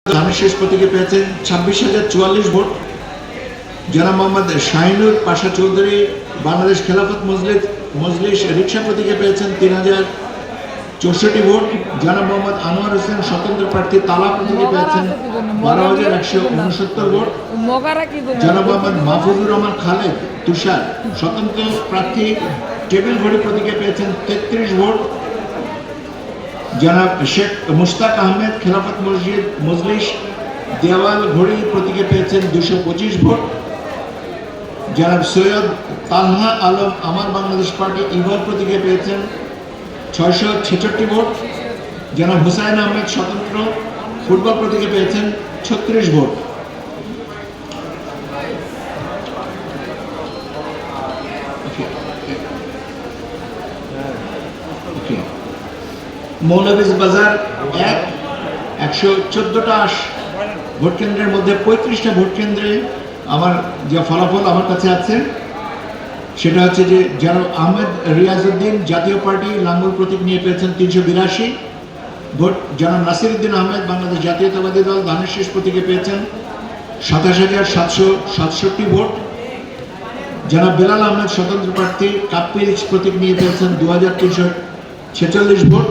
ধানের শেষ প্রতীকে পেয়েছেন 26,044 ভোট। জনাব মোহাম্মদ শাহিনুর পাশা চৌধুরী বাংলাদেশ খেলাফত মজলিস রিকশা প্রতীকে পেয়েছেন 3,064 ভোট। জনাব মোহাম্মদ আনোয়ার হোসেন স্বতন্ত্র প্রার্থী তালা প্রতীকে পেয়েছেন 12,169 ভোট। জনাব মোহাম্মদ মাহফুজুর রহমান খালেদ তুষার স্বতন্ত্র প্রার্থী টেবিল ঘড়ি প্রতীকে পেয়েছেন 33 ভোট। জনাব শেখ মুশতাক আহমেদ খেলাফত মজলিস দেওয়াল ঘড়ি প্রতীকে পেয়েছেন 225 ভোট। জনাব সৈয়দ তালহা আলম আমার বাংলাদেশ পার্টি ইভল প্রতীকে পেয়েছেন 666 ভোট। জনাব হুসাইন আহমেদ স্বতন্ত্র ফুটবল প্রতীকে পেয়েছেন 36 ভোট। মৌলভীবাজার 114টা ভোট কেন্দ্রের মধ্যে 35টা ভোট কেন্দ্রে আমার যে ফলাফল আমার কাছে আছে সেটা হচ্ছে যে জনাব আহমেদ রিয়াজউদ্দিন জাতীয় পার্টি লাঙ্গল প্রতীক নিয়ে পেয়েছেন 382 ভোট। জনাব নাসিরউদ্দিন আহমেদ বাংলাদেশ জাতীয়তাবাদী দল ধানের শেষ প্রতীকে পেয়েছেন 27,767 ভোট। জনাব বেলাল আহমেদ স্বতন্ত্র প্রার্থী কাপ্পিরিচ প্রতীক নিয়ে পেয়েছেন 2,346 ভোট।